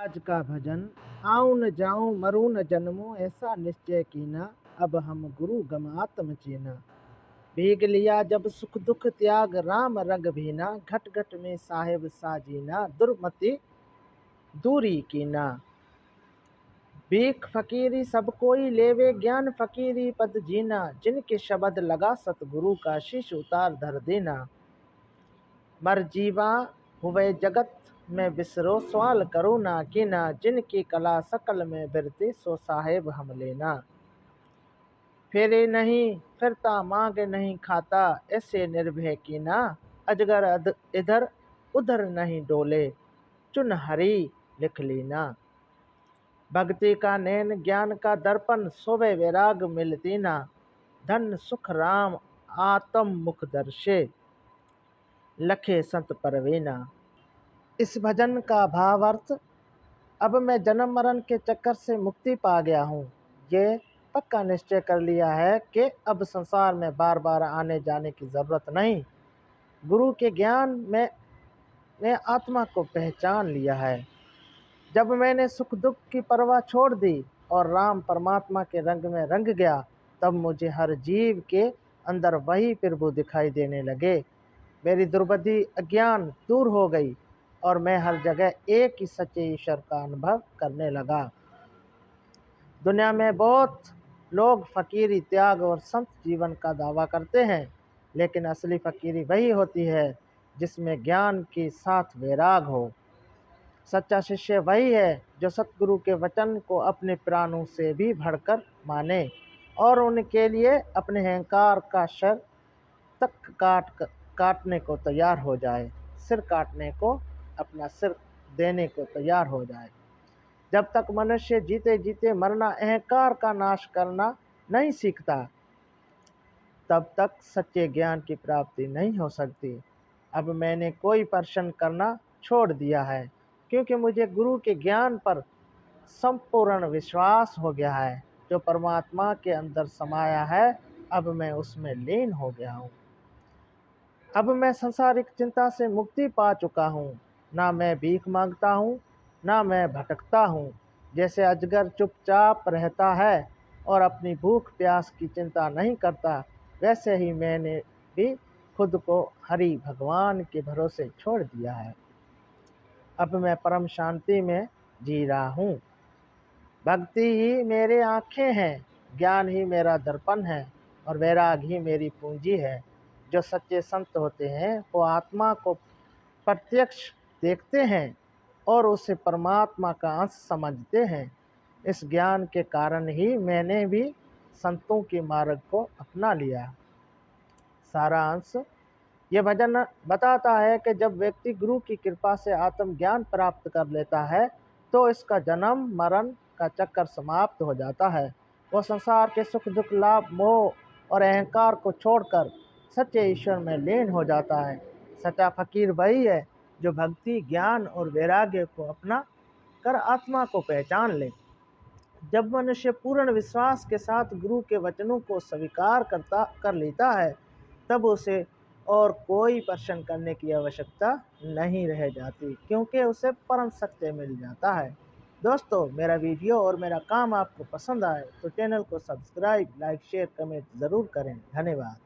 आज का भजन। आऊं न जाऊं मरूं न जन्मूं ऐसा निश्चय कीना, अब हम गुरु गम आत्म चीना। भीग लिया जब सुख दुख त्याग राम रंग भीना, घट घट में साहिब साजीना दुर्मति दूरी कीना। भीख फकीरी सब कोई लेवे ज्ञान फकीरी पद जीना, जिनके शब्द लगा सतगुरु का शीश उतार धर देना। मर जीवा हुए जगत में बिसरो सवाल करो ना कीना, जिनकी कला सकल में बिरती सो साहेब हम लेना। फेरे नहीं फिरता मांगे नहीं खाता ऐसे निर्भय कीना, अजगर इधर उधर नहीं डोले चुन हरी लिख लेना। भक्ति का नैन ज्ञान का दर्पण सोवे वैराग मिलती ना, धन सुख राम आत्म मुख दर्शे लखे संत परवीना। इस भजन का भावार्थ, अब मैं जन्म मरण के चक्कर से मुक्ति पा गया हूँ। ये पक्का निश्चय कर लिया है कि अब संसार में बार बार आने जाने की जरूरत नहीं। गुरु के ज्ञान में आत्मा को पहचान लिया है। जब मैंने सुख दुख की परवाह छोड़ दी और राम परमात्मा के रंग में रंग गया, तब मुझे हर जीव के अंदर वही प्रभु दिखाई देने लगे। मेरी दुर्बुद्धि अज्ञान दूर हो गई और मैं हर जगह एक ही सच्चे ईश्वर का अनुभव करने लगा। दुनिया में बहुत लोग फकीरी त्याग और संत जीवन का दावा करते हैं, लेकिन असली फकीरी वही होती है जिसमें ज्ञान के साथ वैराग हो। सच्चा शिष्य वही है जो सतगुरु के वचन को अपने प्राणों से भी बढ़कर माने और उनके लिए अपने अहंकार का शर तक काटने को तैयार हो जाए, सिर काटने को अपना सिर देने को तैयार हो जाए। जब तक मनुष्य जीते जीते मरना अहंकार का नाश करना नहीं सीखता, तब तक सच्चे ज्ञान की प्राप्ति नहीं हो सकती। अब मैंने कोई प्रश्न करना छोड़ दिया है, क्योंकि मुझे गुरु के ज्ञान पर संपूर्ण विश्वास हो गया है। जो परमात्मा के अंदर समाया है, अब मैं उसमें लीन हो गया हूँ। अब मैं संसारिक चिंता से मुक्ति पा चुका हूँ। ना मैं भीख मांगता हूँ, ना मैं भटकता हूँ। जैसे अजगर चुपचाप रहता है और अपनी भूख प्यास की चिंता नहीं करता, वैसे ही मैंने भी खुद को हरि भगवान के भरोसे छोड़ दिया है। अब मैं परम शांति में जी रहा हूँ। भक्ति ही मेरे आँखें हैं, ज्ञान ही मेरा दर्पण है और वैराग ही मेरी पूंजी है। जो सच्चे संत होते हैं वो आत्मा को प्रत्यक्ष देखते हैं और उसे परमात्मा का अंश समझते हैं। इस ज्ञान के कारण ही मैंने भी संतों के मार्ग को अपना लिया। सारांश, यह भजन बताता है कि जब व्यक्ति गुरु की कृपा से आत्मज्ञान प्राप्त कर लेता है तो इसका जन्म मरण का चक्कर समाप्त हो जाता है। वो संसार के सुख दुख लाभ मोह और अहंकार को छोड़कर सच्चे ईश्वर में लीन हो जाता है। सच्चा फकीर वही है जो भक्ति ज्ञान और वैराग्य को अपना कर आत्मा को पहचान ले। जब मनुष्य पूर्ण विश्वास के साथ गुरु के वचनों को स्वीकार कर लेता है, तब उसे और कोई प्रश्न करने की आवश्यकता नहीं रह जाती, क्योंकि उसे परम सत्य मिल जाता है। दोस्तों, मेरा वीडियो और मेरा काम आपको पसंद आए तो चैनल को सब्सक्राइब लाइक शेयर कमेंट ज़रूर करें। धन्यवाद।